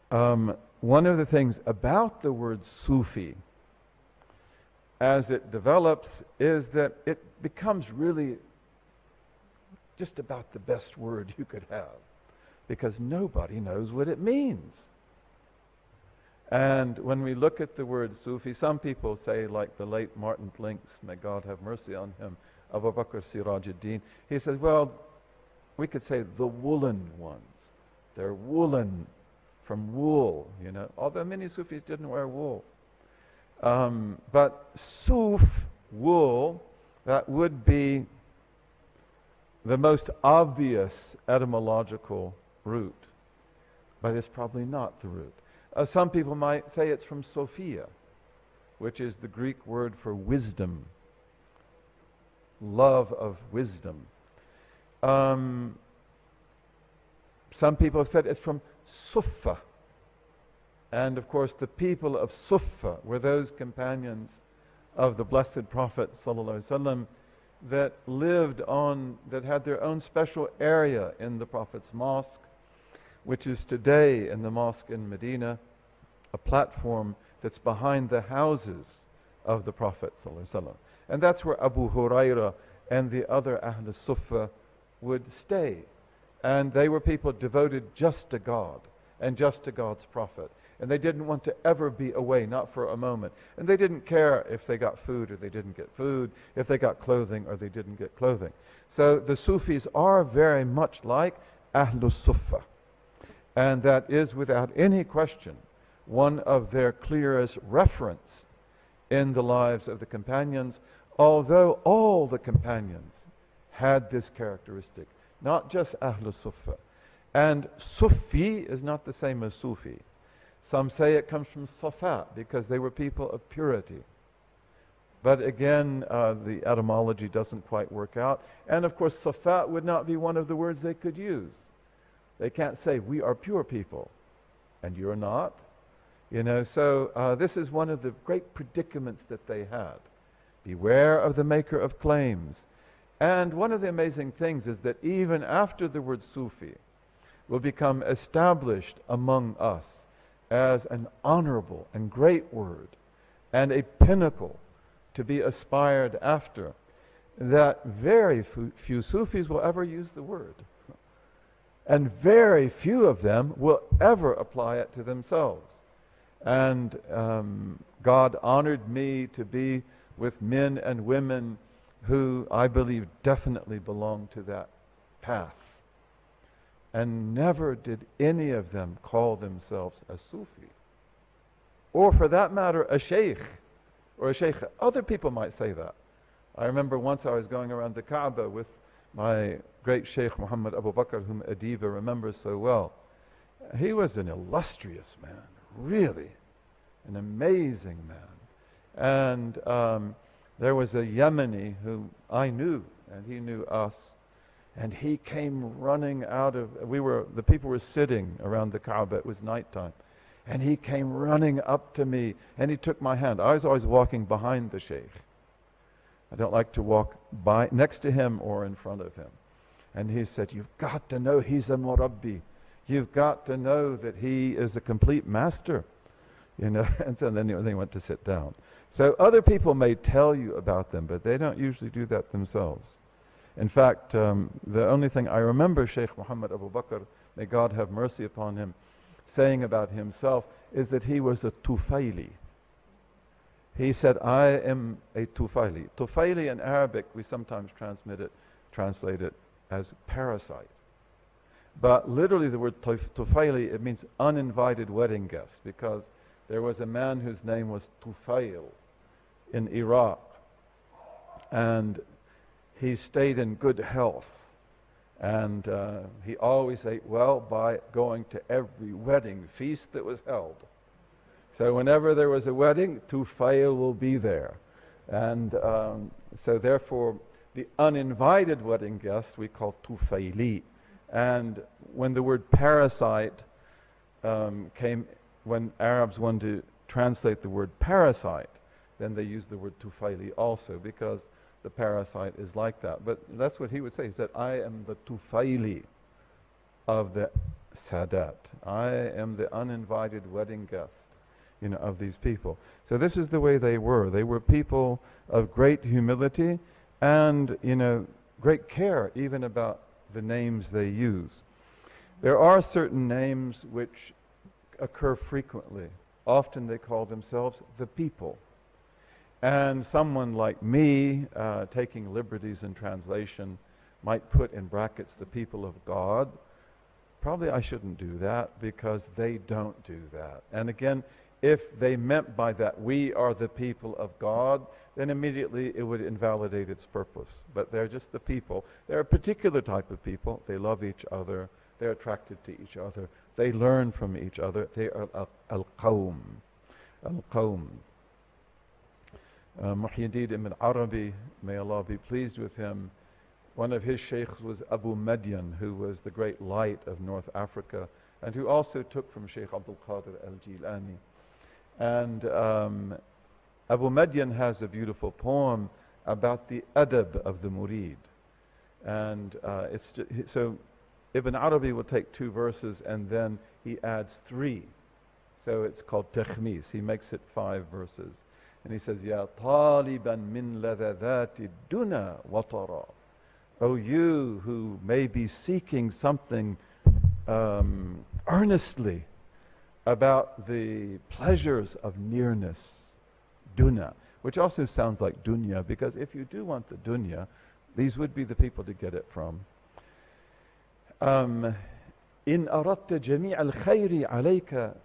One of the things about the word Sufi as it develops is that it becomes really just about the best word you could have, because nobody knows what it means. And when we look at the word Sufi, some people say, like the late Martin Links, may God have mercy on him, Abu Bakr Sirajuddin, he says, well, we could say the woolen ones. They're woolen, from wool, you know, although many Sufis didn't wear wool. But Suf, wool, that would be the most obvious etymological root, but it's probably not the root. Some people might say it's from Sophia, which is the Greek word for wisdom, love of wisdom. Some people have said it's from Suffa. And of course, the people of Suffa were those companions of the Blessed Prophet ﷺ that lived on, that had their own special area in the Prophet's mosque, which is today in the mosque in Medina, a platform that's behind the houses of the Prophet ﷺ. And that's where Abu Hurairah and the other Ahlus Sunnah would stay. And they were people devoted just to God and just to God's Prophet. And they didn't want to ever be away, not for a moment. And they didn't care if they got food or they didn't get food, if they got clothing or they didn't get clothing. So the Sufis are very much like Ahlus Sunnah. And that is, without any question, one of their clearest reference in the lives of the companions, although all the companions had this characteristic, not just Ahlus Sunnah. And Sufi is not the same as Sufi. Some say it comes from Safa, because they were people of purity. But again, the etymology doesn't quite work out. And of course, Safa would not be one of the words they could use. They can't say, we are pure people, and you're not. You know, so this is one of the great predicaments that they had. Beware of the maker of claims. And one of the amazing things is that even after the word Sufi will become established among us as an honorable and great word and a pinnacle to be aspired after, that very few Sufis will ever use the word. And very few of them will ever apply it to themselves. And God honored me to be with men and women who I believe definitely belong to that path. And never did any of them call themselves a Sufi. Or for that matter, a Shaykh or a Shaykha. Other people might say that. I remember once I was going around the Kaaba with my great Shaykh Muhammad Abu Bakr, whom Adiba remembers so well. He was an illustrious man, really, an amazing man. And there was a Yemeni who I knew, and he knew us. And he came running out of, the people were sitting around the Kaaba, it was nighttime. And he came running up to me, and he took my hand. I was always walking behind the Shaykh. I don't like to walk next to him or in front of him. And he said, you've got to know he's a murabbi. You've got to know that he is a complete master. You know, and so then they went to sit down. So other people may tell you about them, but they don't usually do that themselves. In fact, the only thing I remember Shaykh Muhammad Abu Bakr, may God have mercy upon him, saying about himself is that he was a Tufaili. He said, I am a Tufaili. Tufaili in Arabic, we sometimes translate it as parasite. But literally the word Tufaili, it means uninvited wedding guest, because there was a man whose name was Tufail in Iraq. And he stayed in good health, and he always ate well by going to every wedding feast that was held. So whenever there was a wedding, Tufail will be there. And so therefore, the uninvited wedding guest we call Tufaili. And when the word parasite came, when Arabs wanted to translate the word parasite, then they used the word Tufaili also, because the parasite is like that. But that's what he would say. He said, I am the Tufaili of the Sadat. I am the uninvited wedding guest, of these people. So this is the way they were. They were people of great humility and, great care even about the names they use. There are certain names which occur frequently. Often they call themselves the people. And someone like me, taking liberties in translation, might put in brackets the people of God. Probably I shouldn't do that because they don't do that. And again, if they meant by that, we are the people of God, then immediately it would invalidate its purpose. But they're just the people. They're a particular type of people. They love each other. They're attracted to each other. They learn from each other. They are al-qawm. Al-qawm. Muhyiddin ibn Arabi, may Allah be pleased with him, one of his shaykhs was Abu Madyan, who was the great light of North Africa, and who also took from Shaykh Abdul Qadir al-Jilani. And Abu Madyan has a beautiful poem about the adab of the murid. And so Ibn Arabi will take 2 verses and then he adds 3. So it's called takhmis. He makes it 5 verses. And he says, Ya taliban min ladhadhati duna watara. O you who may be seeking something earnestly about the pleasures of nearness, dunya, which also sounds like dunya, because if you do want the dunya, these would be the people to get it from. In aradta jami' al-khayri alayka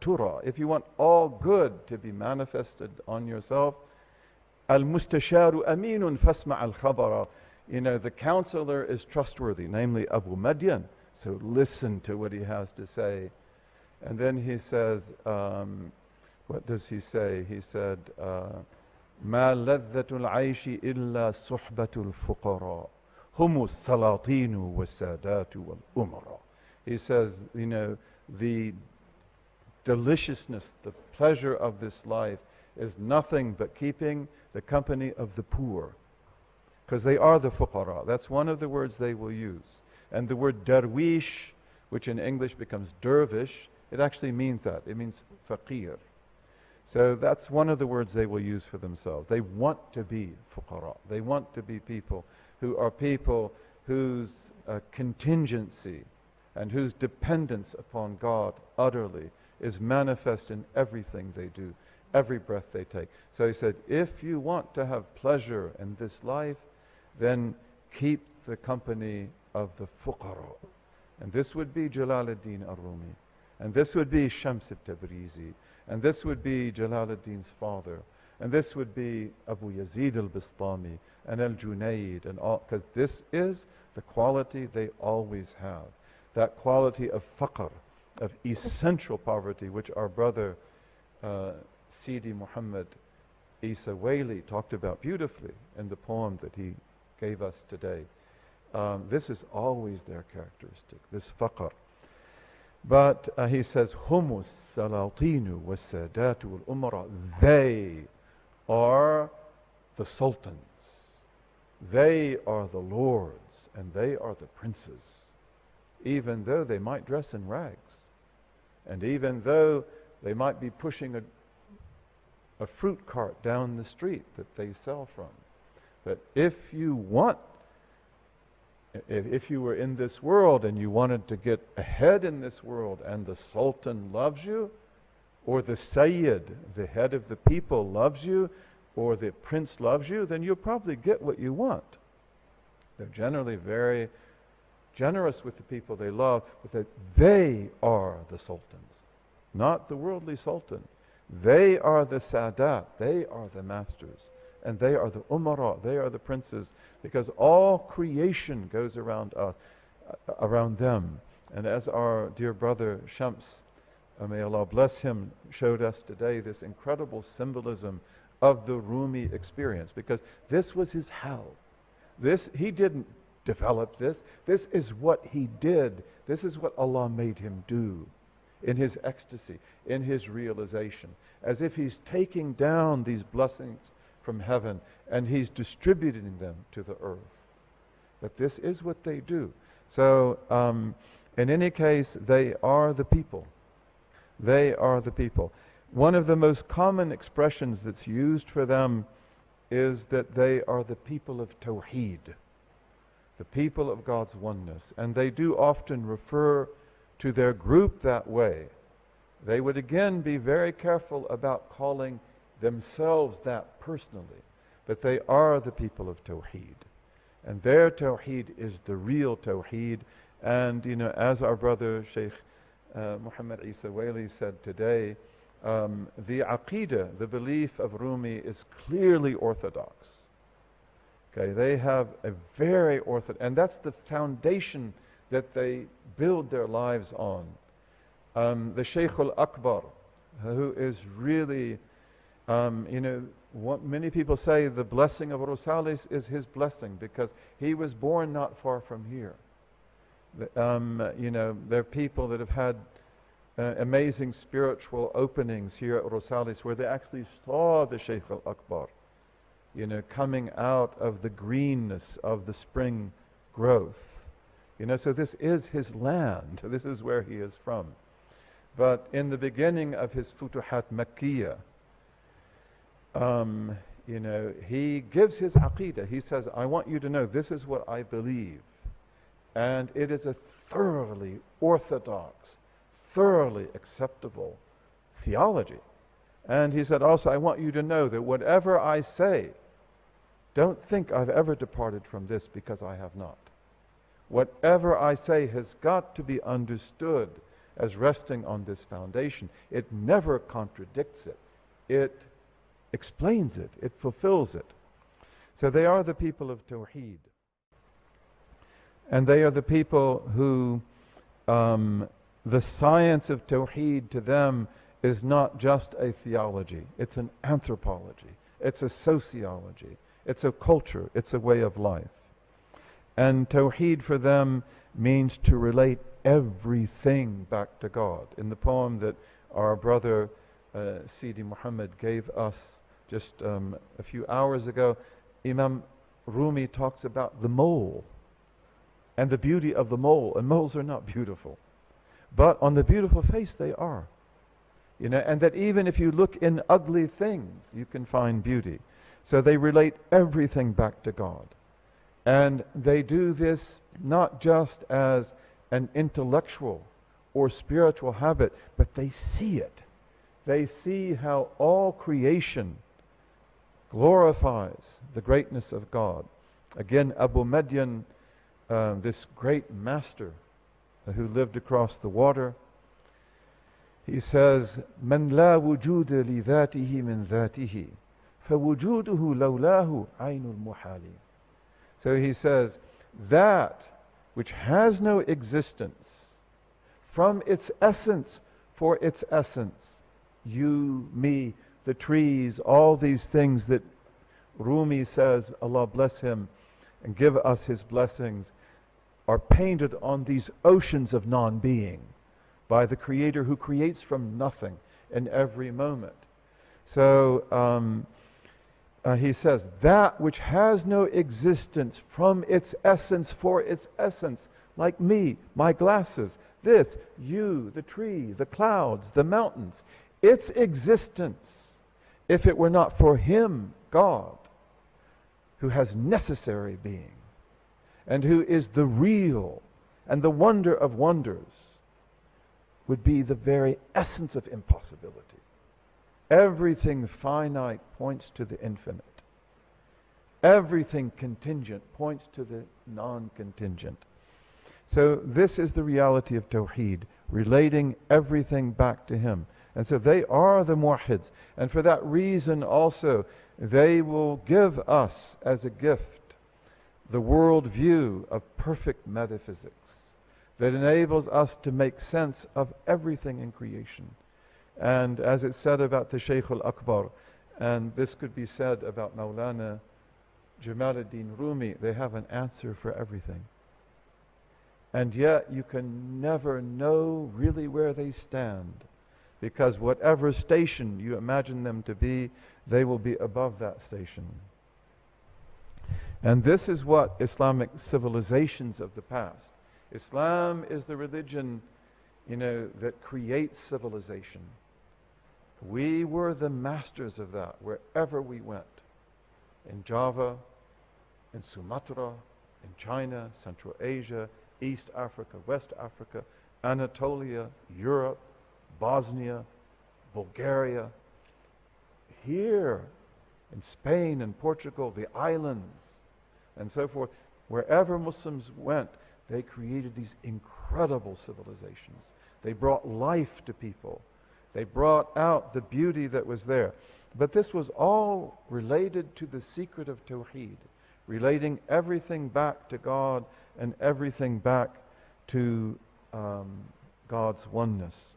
tura. If you want all good to be manifested on yourself, al-mustasharu aminun fasma' al-khabara. The counselor is trustworthy, namely Abu Madyan. So listen to what he has to say. And then he says, what does he say? He said, ما لذة العيش إلا صحبة الفقراء هم السلاطين والسادات والأمراء. He says, the deliciousness, the pleasure of this life is nothing but keeping the company of the poor. Because they are the fuqara. That's one of the words they will use. And the word darwish, which in English becomes dervish, it actually means that. It means faqir. So that's one of the words they will use for themselves. They want to be fuqara. They want to be people whose contingency and whose dependence upon God utterly is manifest in everything they do, every breath they take. So he said, if you want to have pleasure in this life, then keep the company of the fuqara. And this would be Jalaluddin al-Rumi. And this would be Shams al-Tabrizi. And this would be Jalaluddin's father. And this would be Abu Yazid al-Bistami and al-Junayd and all, because this is the quality they always have. That quality of faqr, of essential poverty, which our brother Sidi Muhammad Isa Wali talked about beautifully in the poem that he gave us today. This is always their characteristic, this faqr. But he says, Humus salatinu was sadatu wal umara. They are the sultans. They are the lords, and they are the princes. Even though they might dress in rags, and even though they might be pushing a fruit cart down the street that they sell from. But if you were in this world and you wanted to get ahead in this world, and the sultan loves you, or the sayyid, the head of the people, loves you, or the prince loves you, then you'll probably get what you want. They're generally very generous with the people they love, but that they are the sultans, not the worldly sultan. They are the sadat, they are the masters, and they are the umara, they are the princes, because all creation goes around us, around them. And as our dear brother Shams, may Allah bless him, showed us today, this incredible symbolism of the Rumi experience, because this was his hell. He didn't develop this. This is what he did. This is what Allah made him do in his ecstasy, in his realization, as if he's taking down these blessings from heaven and he's distributing them to the earth. But this is what they do. So In any case, they are the people. They are the people. One of the most common expressions that's used for them is that they are the people of Tawheed, the people of God's oneness. And they do often refer to their group that way. They would again be very careful about calling themselves that personally, but they are the people of Tawheed. And their Tawheed is the real Tawheed. And, as our brother Shaykh Muhammad Isa Wali said today, the Aqidah, the belief of Rumi, is clearly orthodox. Okay, they have a very orthodox, and that's the foundation that they build their lives on. The Shaykh al-Akbar, who is really, what many people say, the blessing of Rosales is his blessing because he was born not far from here. There are people that have had amazing spiritual openings here at Rosales where they actually saw the Shaykh al-Akbar, coming out of the greenness of the spring growth. So this is his land. This is where he is from. But in the beginning of his Futuhat Makkiyah, he gives his Aqidah. He says, I want you to know this is what I believe. And it is a thoroughly orthodox, thoroughly acceptable theology. And he said also, I want you to know that whatever I say, don't think I've ever departed from this, because I have not. Whatever I say has got to be understood as resting on this foundation. It never contradicts it. It explains it. It fulfills it. So they are the people of Tawheed. And they are the people who the science of Tawheed to them is not just a theology. It's an anthropology. It's a sociology. It's a culture. It's a way of life. And Tawheed for them means to relate everything back to God. In the poem that our brother Sidi Muhammad gave us just a few hours ago, Imam Rumi talks about the mole and the beauty of the mole. And moles are not beautiful, but on the beautiful face they are. And that even if you look in ugly things, you can find beauty. So they relate everything back to God. And they do this not just as an intellectual or spiritual habit, but they see it. They see how all creation glorifies the greatness of God. Again, Abu Madyan, this great master who lived across the water, he says, "Man la wujuda li dhatihi min dhatihi, fawujuduhu lawlahu aynul muhali." So he says, that which has no existence from its essence for its essence, you, me, the trees, all these things that Rumi says, Allah bless him and give us his blessings, are painted on these oceans of non-being by the Creator who creates from nothing in every moment. So he says, that which has no existence from its essence for its essence, like me, my glasses, this, you, the tree, the clouds, the mountains, its existence, if it were not for Him, God, who has necessary being, and who is the real and the wonder of wonders, would be the very essence of impossibility. Everything finite points to the infinite. Everything contingent points to the non-contingent. So this is the reality of Tawheed, relating everything back to Him. And so they are the muwahhids. And for that reason also, they will give us as a gift the world view of perfect metaphysics that enables us to make sense of everything in creation. And as it's said about the Shaykh al-Akbar, and this could be said about Maulana Jamaluddin Rumi, they have an answer for everything. And yet you can never know really where they stand, because whatever station you imagine them to be, they will be above that station. And this is what Islamic civilizations of the past, Islam is the religion, that creates civilization. We were the masters of that wherever we went. In Java, in Sumatra, in China, Central Asia, East Africa, West Africa, Anatolia, Europe, Bosnia, Bulgaria, here in Spain and Portugal, the islands, and so forth. Wherever Muslims went, they created these incredible civilizations. They brought life to people. They brought out the beauty that was there. But this was all related to the secret of Tawheed, relating everything back to God and everything back to God's oneness.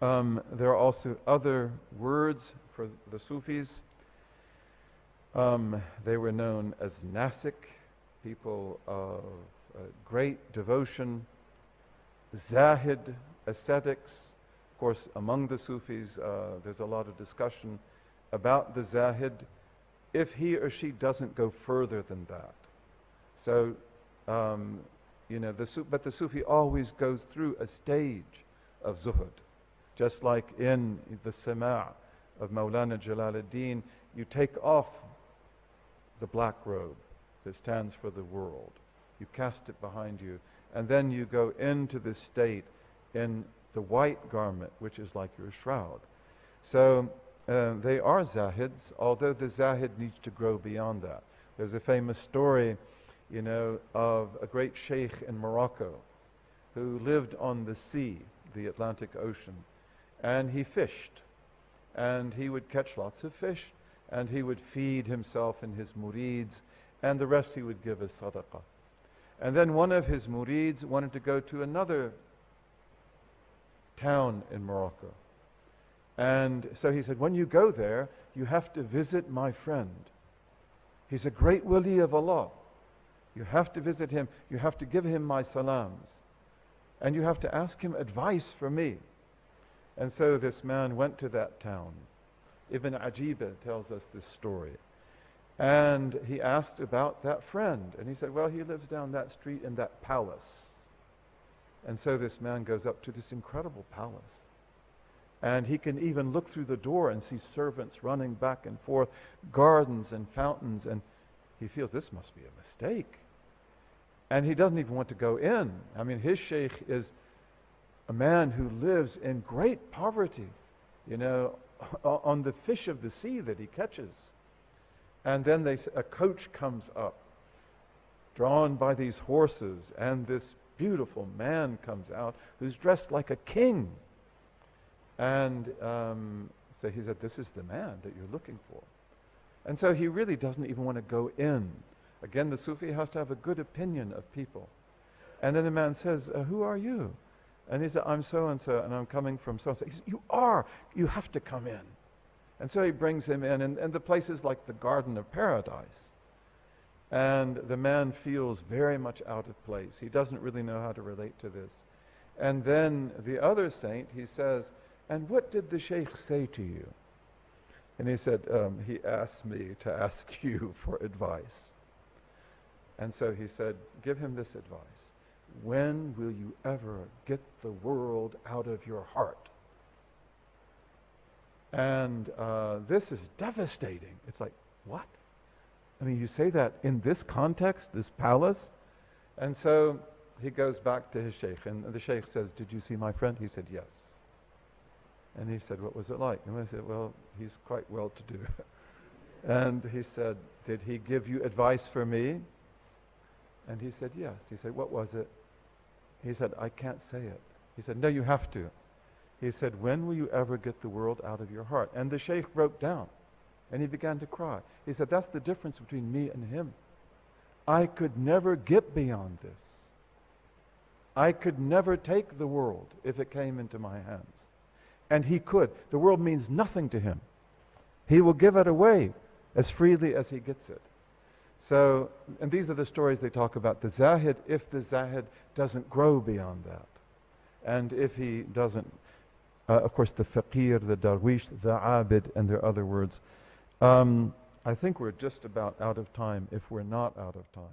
There are also other words for the Sufis. They were known as Nasik, people of great devotion, Zahid, ascetics. Of course, among the Sufis, there's a lot of discussion about the Zahid, if he or she doesn't go further than that. So, but the Sufi always goes through a stage of Zuhud. Just like in the Sama' of Mawlana Jalaluddin, you take off the black robe that stands for the world. You cast it behind you, and then you go into this state in the white garment, which is like your shroud. So they are Zahids, although the Zahid needs to grow beyond that. There's a famous story, of a great sheikh in Morocco who lived on the sea, the Atlantic Ocean, and he fished. And he would catch lots of fish, and he would feed himself and his murids, and the rest he would give as sadaqah. And then one of his murids wanted to go to another town in Morocco. And so he said, when you go there, you have to visit my friend. He's a great wali of Allah. You have to visit him. You have to give him my salams. And you have to ask him advice for me. And so this man went to that town. Ibn Ajiba tells us this story. And he asked about that friend. And he said, well, he lives down that street in that palace. And so this man goes up to this incredible palace. And he can even look through the door and see servants running back and forth, gardens and fountains. And he feels this must be a mistake. And he doesn't even want to go in. I mean, his sheikh is a man who lives in great poverty, on the fish of the sea that he catches. And then a coach comes up, drawn by these horses, and this beautiful man comes out who's dressed like a king. And so he said, this is the man that you're looking for. And so he really doesn't even want to go in. Again, the Sufi has to have a good opinion of people. And then the man says, who are you? And he said, I'm so-and-so, and I'm coming from so-and-so. He said, you have to come in. And so he brings him in, and the place is like the Garden of Paradise. And the man feels very much out of place. He doesn't really know how to relate to this. And then the other saint, he says, and what did the sheikh say to you? And he said, he asked me to ask you for advice. And so he said, give him this advice. When will you ever get the world out of your heart? And this is devastating. It's like, what? I mean, you say that in this context, this palace? And so he goes back to his sheikh, and the sheikh says, did you see my friend? He said, yes. And he said, what was it like? And I said, well, he's quite well-to-do. And he said, did he give you advice for me? And he said, yes. He said, what was it? He said, I can't say it. He said, no, you have to. He said, when will you ever get the world out of your heart? And the sheikh broke down, and he began to cry. He said, that's the difference between me and him. I could never get beyond this. I could never take the world if it came into my hands. And he could. The world means nothing to him. He will give it away as freely as he gets it. So, and these are the stories they talk about. The Zahid, if the Zahid doesn't grow beyond that. And if he doesn't, of course, the Faqir, the Darwish, the Abid, and their other words. I think we're just about out of time, if we're not out of time.